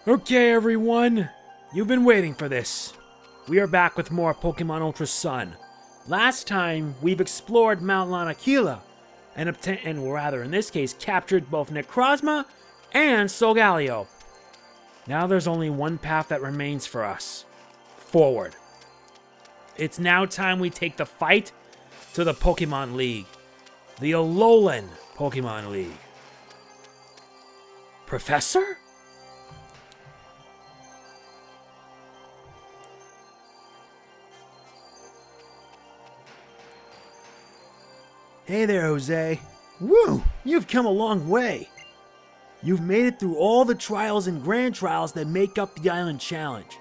Okay, everyone. You've been waiting for this. We are back with more Pokemon Ultra Sun. Last time, we've explored Mount Lanakila, and in this case, captured both Necrozma and Solgaleo. Now there's only one path that remains for us. Forward. It's now time we take the fight to the Pokemon League. The Alolan Pokemon League. Professor? Hey there, Jose. Woo! You've come a long way. You've made it through all the trials and grand trials that make up the Island Challenge.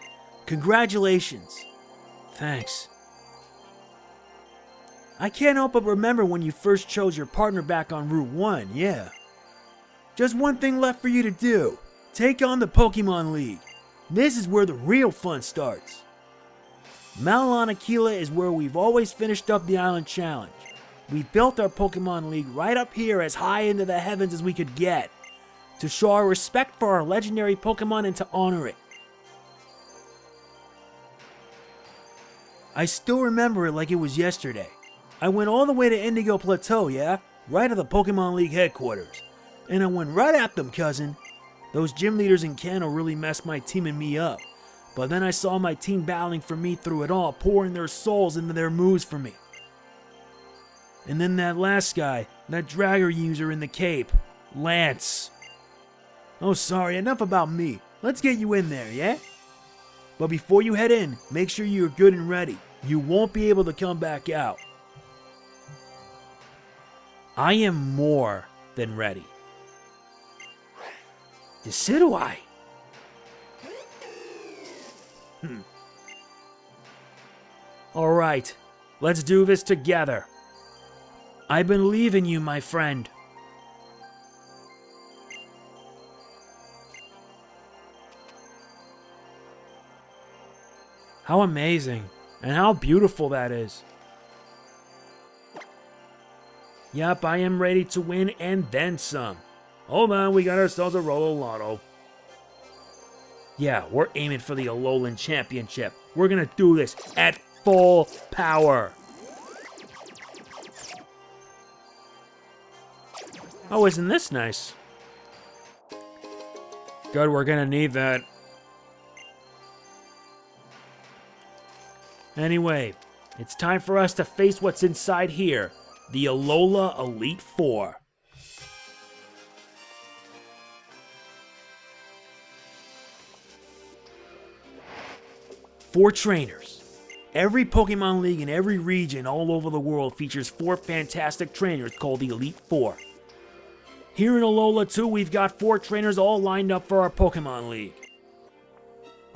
Congratulations. Thanks. I can't help but remember when you first chose your partner back on Route 1, yeah. Just one thing left for you to do. Take on the Pokemon League. This is where the real fun starts. Mount Lanakila is where we've always finished up the Island Challenge. We built our Pokemon League right up here as high into the heavens as we could get, to show our respect for our legendary Pokemon and to honor it. I still remember it like it was yesterday. I went all the way to Indigo Plateau, yeah? Right at the Pokemon League headquarters. And I went right at them, cousin. Those gym leaders in Kanto really messed my team and me up. But then I saw my team battling for me through it all, pouring their souls into their moves for me. And then that last guy, that Dragger user in the cape, Lance. Oh, sorry, enough about me. Let's get you in there, yeah? But before you head in, make sure you're good and ready. You won't be able to come back out. I am more than ready. So do I. Alright, let's do this together. I believe in you, my friend. How amazing, and how beautiful that is. Yep, I am ready to win and then some. Hold on, we got ourselves a Rololotto. Yeah, we're aiming for the Alolan Championship. We're gonna do this at full power. Oh, isn't this nice? Good, we're gonna need that. Anyway, it's time for us to face what's inside here. The Alola Elite Four. Four trainers. Every Pokemon League in every region all over the world features four fantastic trainers called the Elite Four. Here in Alola too, we've got four trainers all lined up for our Pokemon League.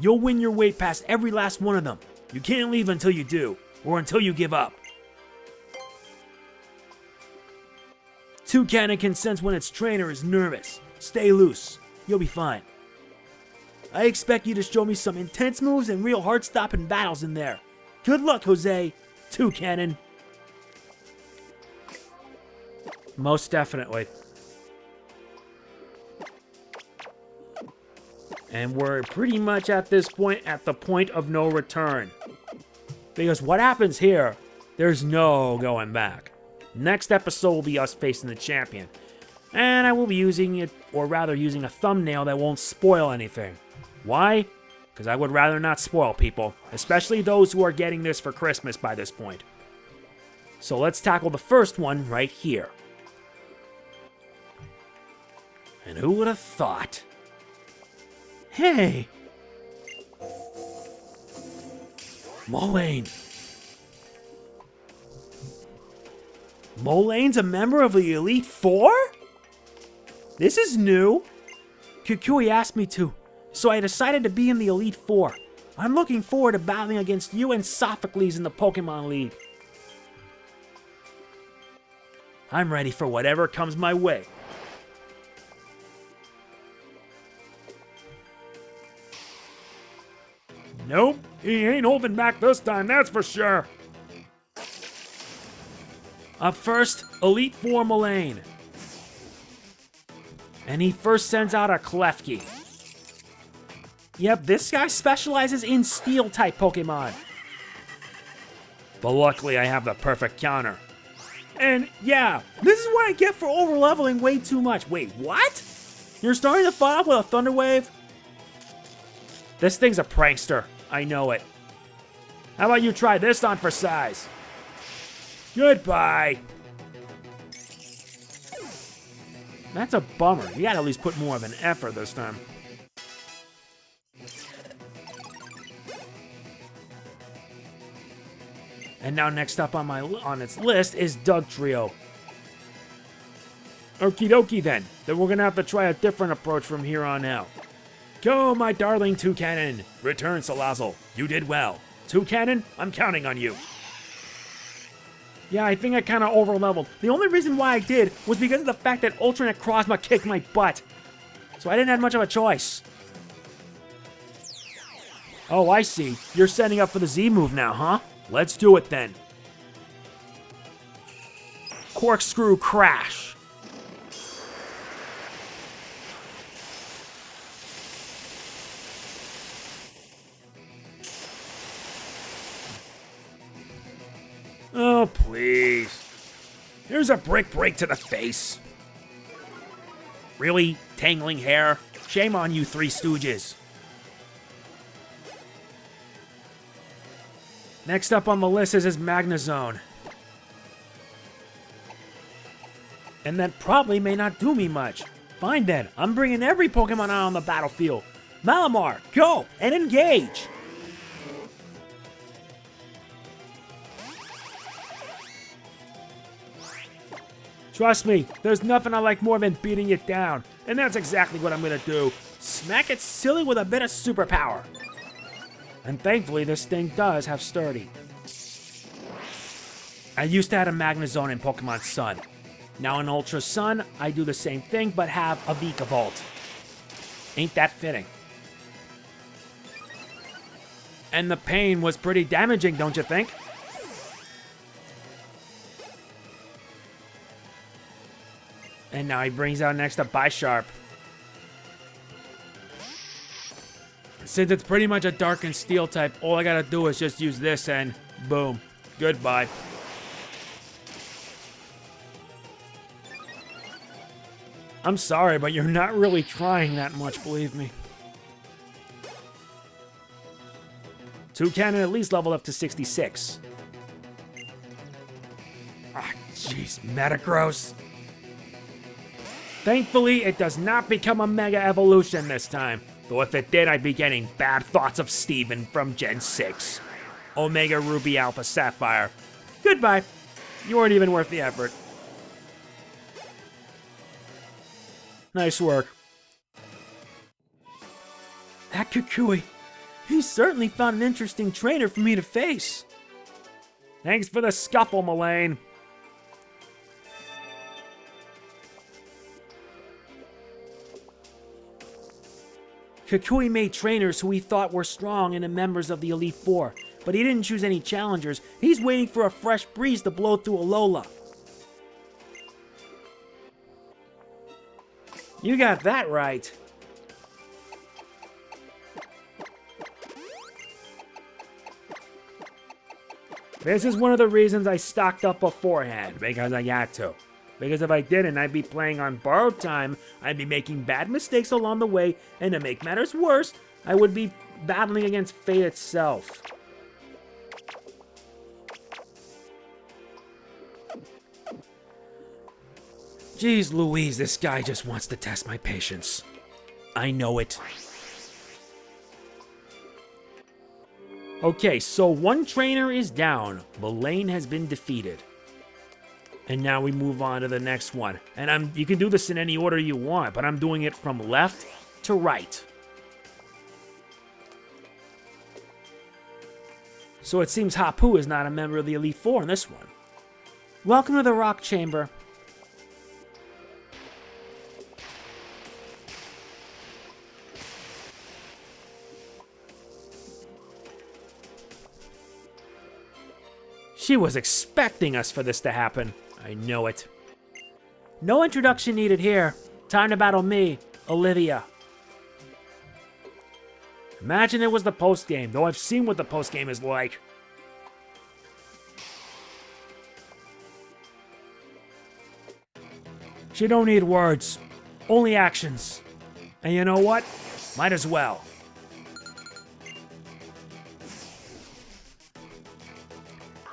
You'll win your way past every last one of them. You can't leave until you do, or until you give up. Toucannon can sense when its trainer is nervous. Stay loose. You'll be fine. I expect you to show me some intense moves and real heart-stopping battles in there. Good luck, Jose. Toucannon. Most definitely. And we're pretty much at this point at the point of no return. Because what happens here, there's no going back. Next episode will be us facing the champion. And I will be using it, or rather using a thumbnail that won't spoil anything. Why? Because I would rather not spoil people, especially those who are getting this for Christmas by this point. So let's tackle the first one right here. And who would have thought? Hey! Molayne. Molayne's a member of the Elite Four? This is new. Kukui asked me to, so I decided to be in the Elite Four. I'm looking forward to battling against you and Sophocles in the Pokemon League. I'm ready for whatever comes my way. Nope, he ain't holding back this time, that's for sure. Up first, Elite Four Mullane. And he first sends out a Klefki. Yep, this guy specializes in Steel-type Pokemon. But luckily, I have the perfect counter. And yeah, this is what I get for overleveling way too much. Wait, what? You're starting to follow up with a Thunder Wave? This thing's a prankster. I know it. How about you try this on for size? Goodbye. That's a bummer. You gotta at least put more of an effort this time. And now next up on its list is Dugtrio. Okie dokie then we're gonna have to try a different approach from here on out. Go, my darling Toucanon! Return, Salazzle. You did well. Toucanon, I'm counting on you. Yeah, I think I kind of overleveled. The only reason why I did was because of the fact that Ultra Necrozma kicked my butt. So I didn't have much of a choice. Oh, I see. You're setting up for the Z move now, huh? Let's do it then. Corkscrew Crash. Oh, please. Here's a break to the face. Really? Tangling hair? Shame on you, Three Stooges. Next up on the list is his Magnezone. And that probably may not do me much. Fine then, I'm bringing every Pokemon out on the battlefield. Malamar, go and engage! Trust me, there's nothing I like more than beating it down. And that's exactly what I'm gonna do. Smack it silly with a bit of superpower. And thankfully, this thing does have Sturdy. I used to have a Magnezone in Pokemon Sun. Now in Ultra Sun, I do the same thing, but have a Vikavolt. Ain't that fitting? And the pain was pretty damaging, don't you think? And now he brings out next a Bisharp. Since it's pretty much a Dark and Steel type, all I gotta do is just use this and boom. Goodbye. I'm sorry, but you're not really trying that much, believe me. Toucanon at least leveled up to 66. Ah, jeez, Metagross. Thankfully, it does not become a Mega Evolution this time. Though if it did, I'd be getting bad thoughts of Steven from Gen 6. Omega Ruby Alpha Sapphire. Goodbye. You weren't even worth the effort. Nice work. That Kukui. He certainly found an interesting trainer for me to face. Thanks for the scuffle, Molayne. Kukui made trainers who he thought were strong and the members of the Elite Four, but he didn't choose any challengers. He's waiting for a fresh breeze to blow through Alola. You got that right. This is one of the reasons I stocked up beforehand, because I had to. Because if I didn't, I'd be playing on borrowed time, I'd be making bad mistakes along the way, and to make matters worse, I would be battling against fate itself. Jeez Louise, this guy just wants to test my patience. I know it. Okay, so one trainer is down. Mullane has been defeated. And now we move on to the next one. And you can do this in any order you want, but I'm doing it from left to right. So it seems Hapu is not a member of the Elite Four in this one. Welcome to the Rock Chamber. She was expecting us for this to happen. I know it. No introduction needed here. Time to battle me, Olivia. Imagine it was the post-game, though I've seen what the post-game is like. She don't need words, only actions. And you know what? Might as well.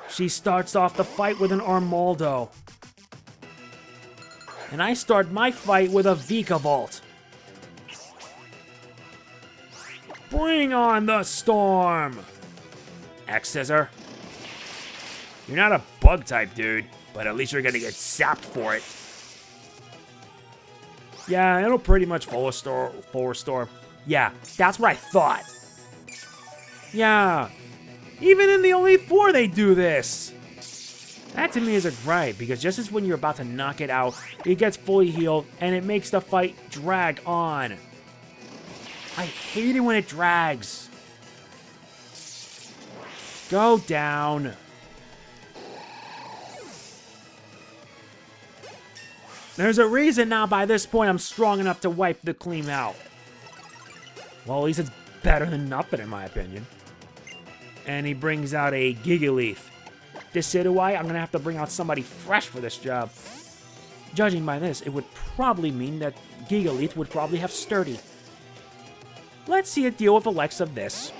She starts off the fight with an Armaldo. And I start my fight with a Vikavolt. Bring on the storm! X-Scissor. You're not a bug type, dude, but at least you're gonna get sapped for it. Yeah, it'll pretty much full restore. Yeah, that's what I thought. Yeah, even in the Elite Four they do this. That to me is a gripe, because just as when you're about to knock it out, it gets fully healed, and it makes the fight drag on. I hate it when it drags. Go down. There's a reason now by this point I'm strong enough to wipe the Kleem out. Well, at least it's better than nothing in my opinion. And he brings out a Gigalith. Decidueye, I'm going to have to bring out somebody fresh for this job. Judging by this, it would probably mean that Gigalith would probably have Sturdy. Let's see it deal with the likes of this.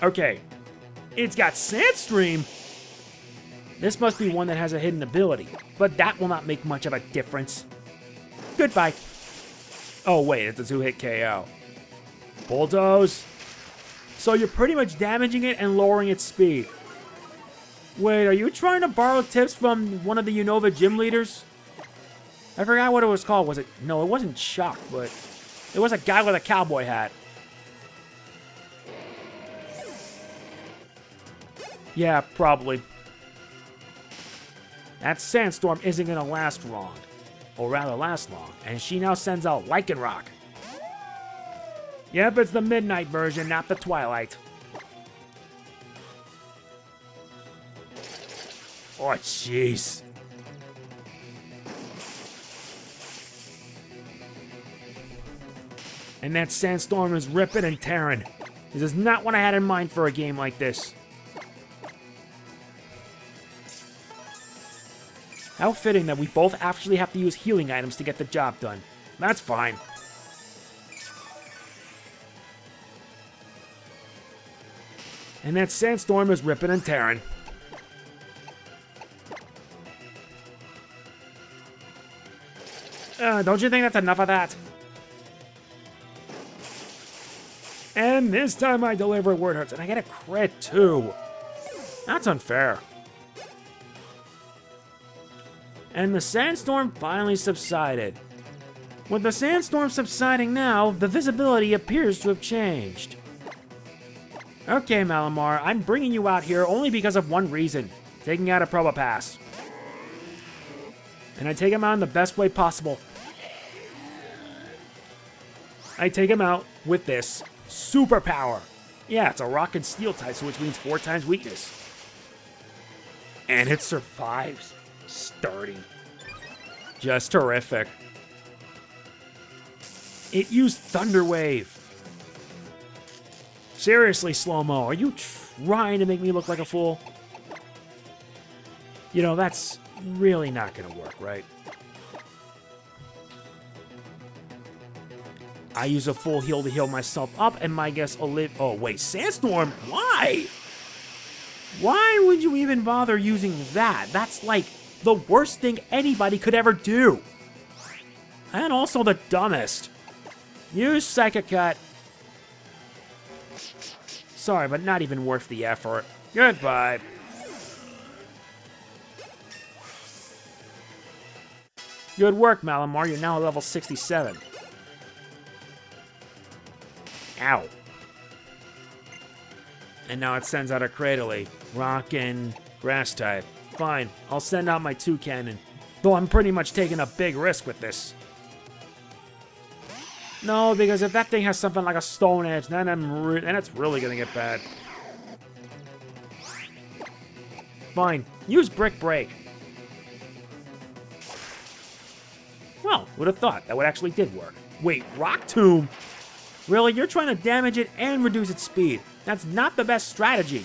Okay. It's got Sandstream. This must be one that has a hidden ability, but that will not make much of a difference. Goodbye. Oh wait, it's a 2-hit KO. Bulldoze. So you're pretty much damaging it and lowering its speed. Wait, are you trying to borrow tips from one of the Unova gym leaders? I forgot what it was called. Was it? No, it wasn't Shock, but it was a guy with a cowboy hat. Yeah, probably. That Sandstorm isn't going to last long. Or rather, last long. And she now sends out Lycanroc. Yep, it's the midnight version, not the twilight. Oh, jeez. And that Sandstorm is ripping and tearing. This is not what I had in mind for a game like this. How fitting that we both actually have to use healing items to get the job done. That's fine. And that Sandstorm is ripping and tearing. Don't you think that's enough of that? And this time I deliver Word Hurts, and I get a crit too. That's unfair. And the Sandstorm finally subsided. With the Sandstorm subsiding now, the visibility appears to have changed. Okay, Malamar, I'm bringing you out here only because of one reason. Taking out a Probopass. And I take him out in the best way possible. I take him out with this superpower. Yeah, it's a rock and steel type, so which means 4 times weakness. And it survives. Sturdy. Just terrific. It used Thunder Wave. Seriously, Slow-Mo, are you trying to make me look like a fool? You know, that's really not going to work, right? I use a full heal to heal myself up, and my guess Olivia... Oh, wait, Sandstorm? Why? Why would you even bother using that? That's like the worst thing anybody could ever do. And also the dumbest. Use Psychic Cut. Sorry, but not even worth the effort. Goodbye. Good work, Malamar. You're now level 67. Ow. And now it sends out a Cradily. Rock and Grass type. Fine, I'll send out my Toucannon. Though I'm pretty much taking a big risk with this. No, because if that thing has something like a Stone Edge, then it's really gonna get bad. Fine, use Brick Break. Well, would have thought that would actually did work. Wait, Rock Tomb? Really, you're trying to damage it and reduce its speed. That's not the best strategy.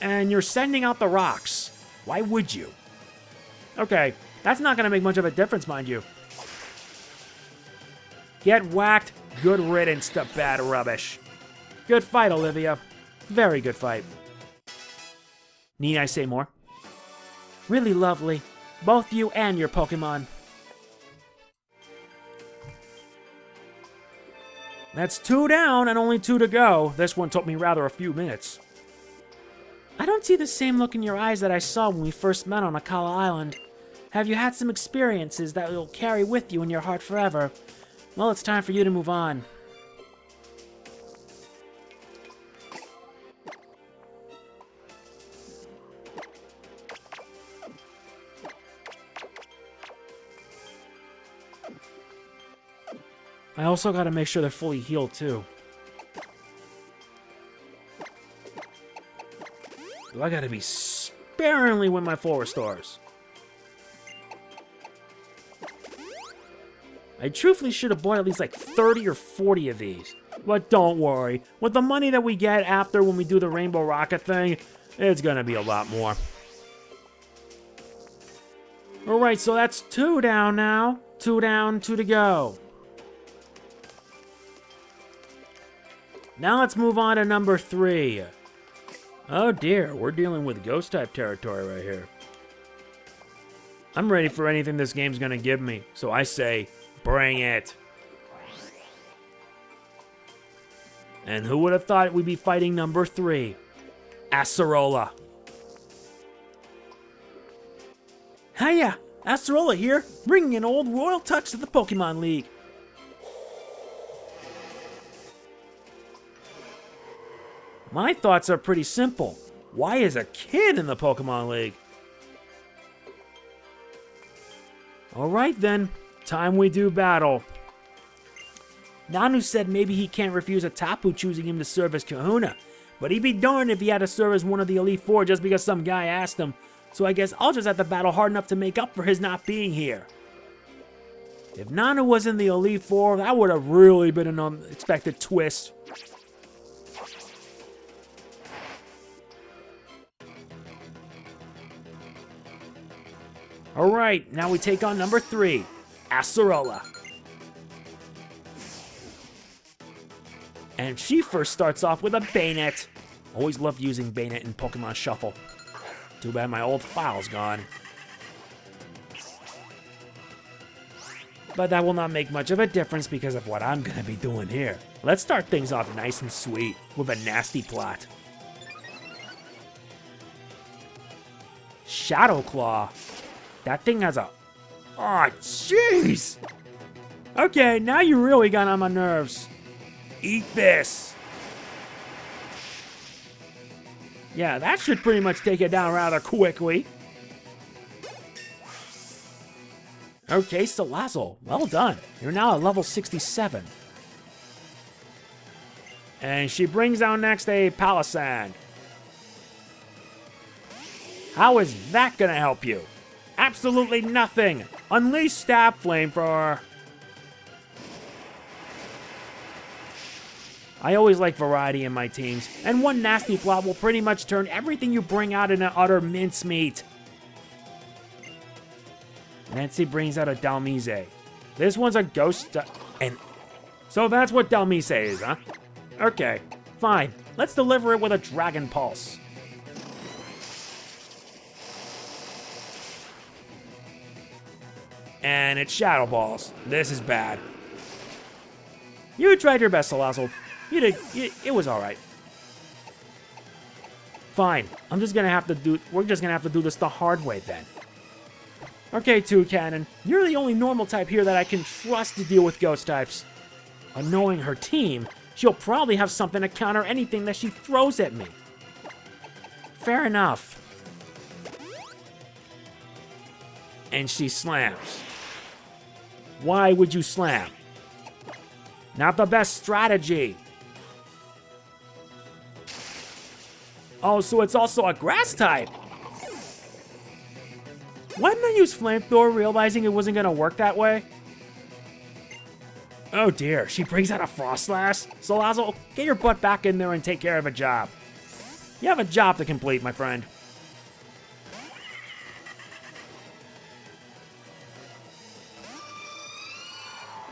And you're sending out the rocks. Why would you? Okay, that's not going to make much of a difference, mind you. Get whacked. Good riddance to bad rubbish. Good fight, Olivia. Very good fight. Need I say more? Really lovely. Both you and your Pokemon. That's 2 down and only 2 to go. This one took me rather a few minutes. I don't see the same look in your eyes that I saw when we first met on Akala Island. Have you had some experiences that you'll carry with you in your heart forever? Well, it's time for you to move on. I also gotta make sure they're fully healed, too. I gotta be sparingly with my full restores. I truthfully should have bought at least like 30 or 40 of these. But don't worry. With the money that we get after when we do the Rainbow Rocket thing, it's gonna be a lot more. Alright, so that's 2 down now. 2 down, 2 to go. Now let's move on to number 3. Oh dear, we're dealing with Ghost-type territory right here. I'm ready for anything this game's gonna give me, so I say, bring it. And who would have thought we'd be fighting number 3? Acerola. Hiya, Acerola here, bringing an old royal touch to the Pokemon League. My thoughts are pretty simple. Why is a kid in the Pokemon League? Alright then, time we do battle. Nanu said maybe he can't refuse a Tapu choosing him to serve as Kahuna, but he'd be darned if he had to serve as one of the Elite Four just because some guy asked him, so I guess I'll just have to battle hard enough to make up for his not being here. If Nanu was in the Elite Four, that would have really been an unexpected twist. Alright, now we take on number 3, Acerola. And she first starts off with a Banette. Always loved using Banette in Pokemon Shuffle. Too bad my old file's gone. But that will not make much of a difference because of what I'm going to be doing here. Let's start things off nice and sweet with a nasty plot. Shadow Claw. That thing has a... Oh, jeez! Okay, now you really got on my nerves. Eat this! Yeah, that should pretty much take it down rather quickly. Okay, Salazzle, well done. You're now at level 67. And she brings down next a Palossand. How is that gonna help you? Absolutely nothing! Unleash Stab Flamethrower. I always like variety in my teams, and one nasty plot will pretty much turn everything you bring out into utter mincemeat. Nancy brings out a Dhelmise. This one's a ghost, and... So that's what Dhelmise is, huh? Okay, fine. Let's deliver it with a Dragon Pulse. And it's Shadow Balls. This is bad. You tried your best, Salazzle. You did. It was alright. Fine. We're just gonna have to do this the hard way then. Okay, Toucannon. You're the only normal type here that I can trust to deal with ghost types. Knowing her team, she'll probably have something to counter anything that she throws at me. Fair enough. And she slams. Why would you slam? Not the best strategy. Oh, so it's also a grass type. Why didn't I use Flamethrower, realizing it wasn't going to work that way? Oh dear, she brings out a Froslass? Salazzle, get your butt back in there and take care of a job. You have a job to complete, my friend.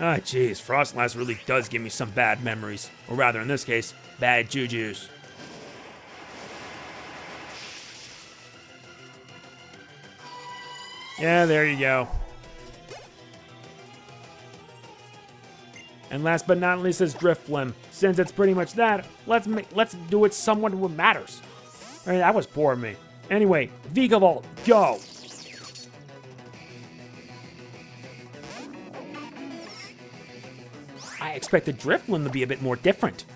Ah, jeez, Froslass really does give me some bad memories. Or rather, in this case, bad jujus. Yeah, there you go. And last but not least is Drifblim. Since it's pretty much that, let's do it somewhat what matters. All right, that was poor of me. Anyway, Vigavolt, go! I expected Drifblim to be a bit more different.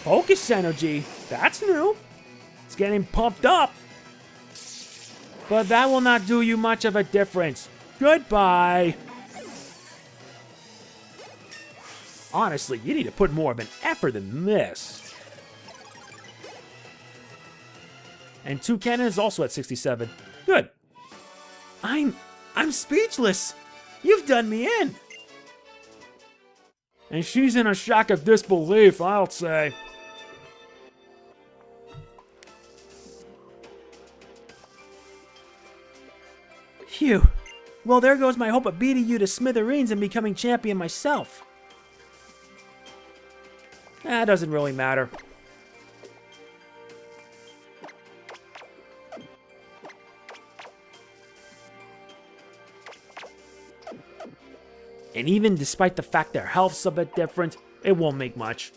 Focus energy, that's new. It's getting pumped up. But that will not do you much of a difference. Goodbye. Honestly, you need to put more of an effort in this. And Toucan is also at 67. Good. I'm speechless. You've done me in. And she's in a shock of disbelief, I'll say. Phew. Well, there goes my hope of beating you to smithereens and becoming champion myself. That doesn't really matter. And even despite the fact their health's a bit different, it won't make much.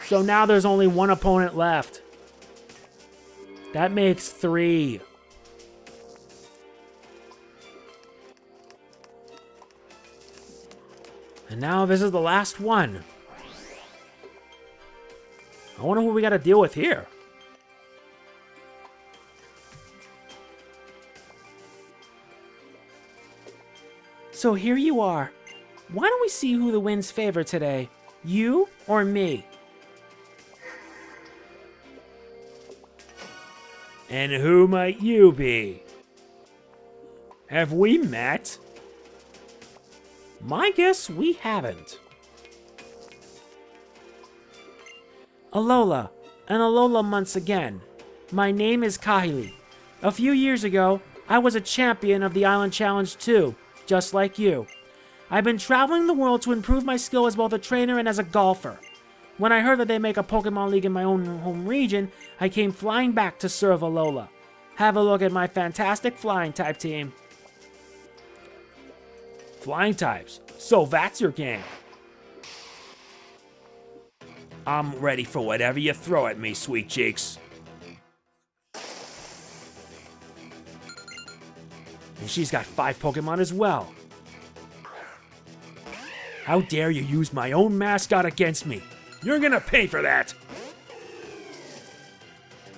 So now there's only one opponent left. That makes 3. And now this is the last one. I wonder what we got to deal with here. So here you are. Why don't we see who the wins favor today? You or me? And who might you be? Have we met? My guess, we haven't. Alola, and Alola once again. My name is Kahili. A few years ago, I was a champion of the Island Challenge too, just like you. I've been traveling the world to improve my skill as both a trainer and as a golfer. When I heard that they make a Pokemon League in my own home region, I came flying back to serve Alola. Have a look at my fantastic flying type team. Flying types. So that's your game. I'm ready for whatever you throw at me, sweet cheeks. And she's got 5 Pokemon as well. How dare you use my own mascot against me? You're gonna pay for that!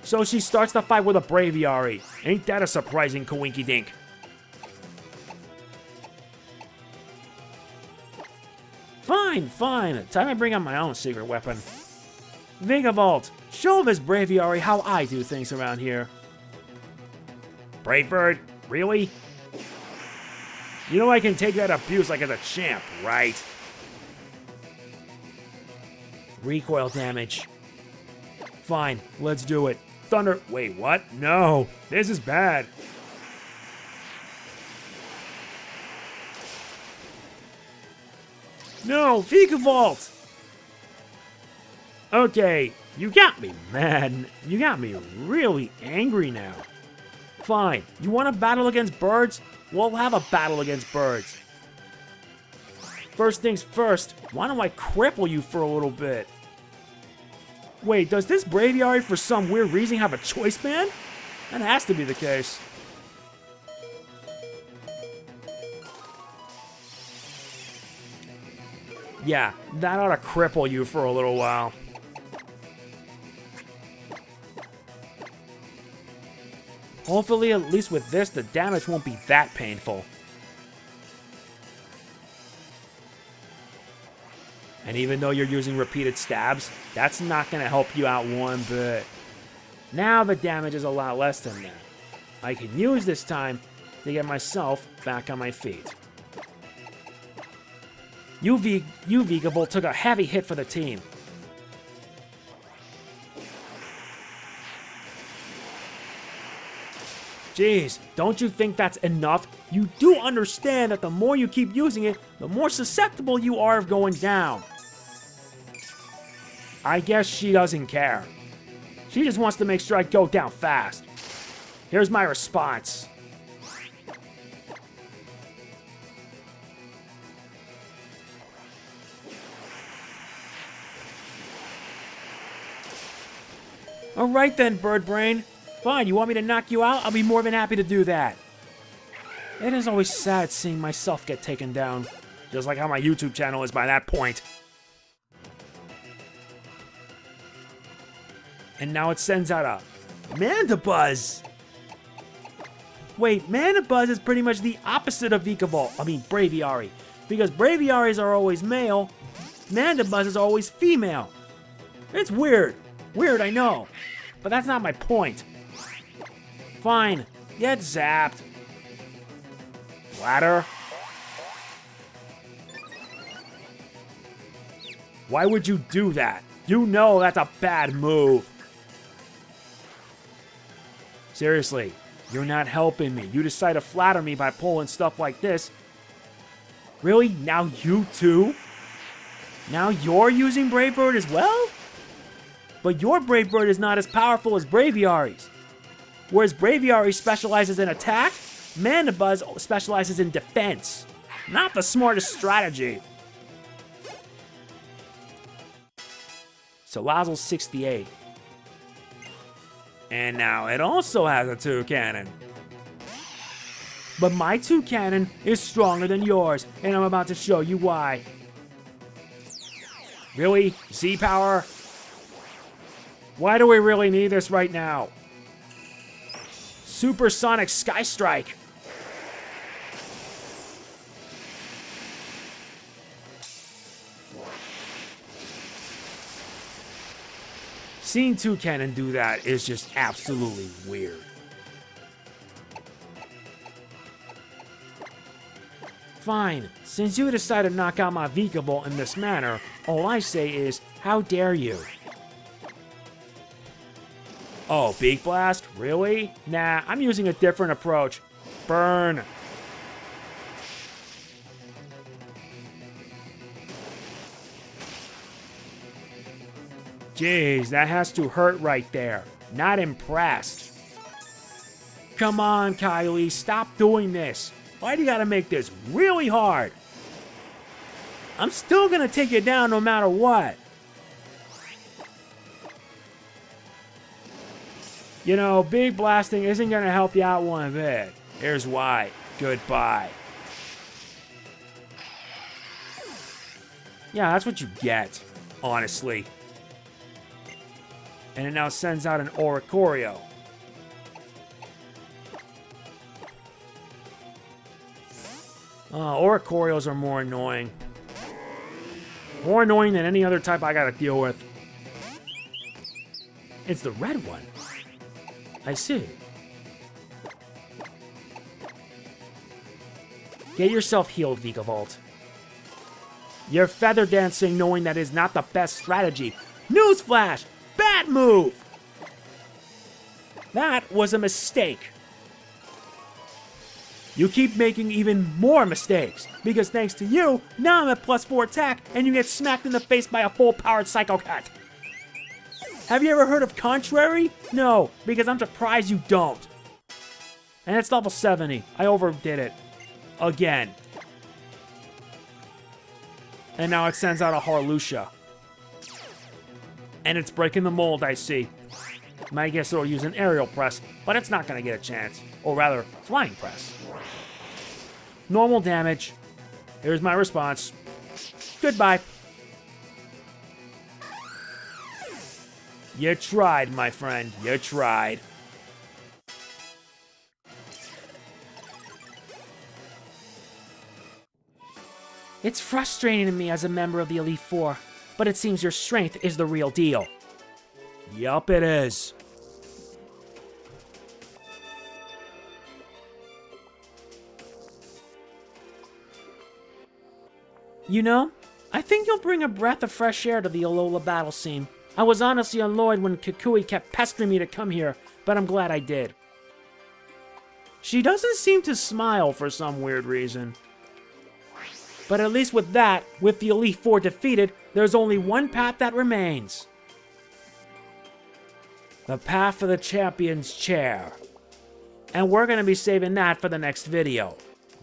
So she starts the fight with a Braviary. Ain't that a surprising coinky-dink? Fine. Time I bring out my own secret weapon. Vigavolt, show this Braviary how I do things around here. Brave Bird, really? You know I can take that abuse like as a champ, right? Recoil damage. Fine, let's do it. Thunder, wait, what? No, this is bad. No, Vigavolt! Okay, you got me mad. You got me really angry now. Fine, you want to battle against birds? We'll have a battle against birds. First things first, why don't I cripple you for a little bit? Wait, does this Braviary for some weird reason have a choice band? That has to be the case. Yeah, that ought to cripple you for a little while. Hopefully, at least with this, the damage won't be that painful. And even though you're using repeated stabs, that's not going to help you out one bit. Now the damage is a lot less than that. I can use this time to get myself back on my feet. Vikavolt took a heavy hit for the team. Jeez, don't you think that's enough? You do understand that the more you keep using it, the more susceptible you are of going down. I guess she doesn't care. She just wants to make sure I go down fast. Here's my response. Alright then, Birdbrain. Fine, you want me to knock you out? I'll be more than happy to do that. It is always sad seeing myself get taken down. Just like how my YouTube channel is by that point. And now it sends out a Mandibuzz. Wait, Mandibuzz is pretty much the opposite of Vikavolt. I mean, Braviary. Because Braviaries are always male, Mandibuzz is always female. It's weird. Weird, I know. But that's not my point. Fine, get zapped. Flatter. Why would you do that? You know that's a bad move. Seriously, you're not helping me. You decide to flatter me by pulling stuff like this. Really? Now you too? Now you're using Brave Bird as well? But your Brave Bird is not as powerful as Braviary's. Whereas Braviary specializes in attack, Mandibuzz specializes in defense. Not the smartest strategy. So Lazzle's 68. And now it also has a 2-cannon. But my 2-cannon is stronger than yours, and I'm about to show you why. Really? Z-Power? Why do we really need this right now? Supersonic Sky Strike. Seeing 2-cannon do that is just absolutely weird. Fine, since you decided to knock out my Vikavolt in this manner, all I say is, how dare you? Oh, Beak Blast? Really? Nah, I'm using a different approach. Burn! Jeez, that has to hurt right there. Not impressed. Come on, Kahili, stop doing this. Why do you gotta make this really hard? I'm still gonna take you down no matter what. You know, big blasting isn't gonna help you out one bit. Here's why. Goodbye. Yeah, that's what you get, honestly. And it now sends out an Oricorio. Oricorios are more annoying. More annoying than any other type I gotta deal with. It's the red one. I see. Get yourself healed, Vikavolt. You're feather dancing knowing that is not the best strategy. Newsflash! Bad move! That was a mistake. You keep making even more mistakes, because thanks to you, now I'm at +4 attack, and you get smacked in the face by a full-powered Psycho Cat. Have you ever heard of Contrary? No, because I'm surprised you don't. And it's level 70. I overdid it. Again. And now it sends out a Harlucia. And it's breaking the mold, I see. Might guess it'll use an aerial press, but it's not going to get a chance. Or rather, flying press. Normal damage. Here's my response. Goodbye. You tried, my friend. You tried. It's frustrating to me as a member of the Elite Four, but it seems your strength is the real deal. Yup, it is. You know, I think you'll bring a breath of fresh air to the Alola battle scene. I was honestly annoyed when Kukui kept pestering me to come here, but I'm glad I did. She doesn't seem to smile for some weird reason. But at least with that, with the Elite Four defeated, there's only one path that remains. The path for the champion's chair. And we're going to be saving that for the next video.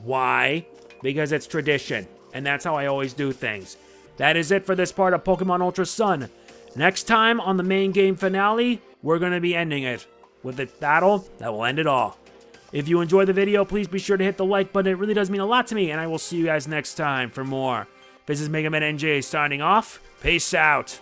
Why? Because it's tradition, and that's how I always do things. That is it for this part of Pokemon Ultra Sun. Next time on the main game finale, we're going to be ending it with a battle that will end it all. If you enjoyed the video, please be sure to hit the like button. It really does mean a lot to me, and I will see you guys next time for more. This is MegamanNG signing off. Peace out.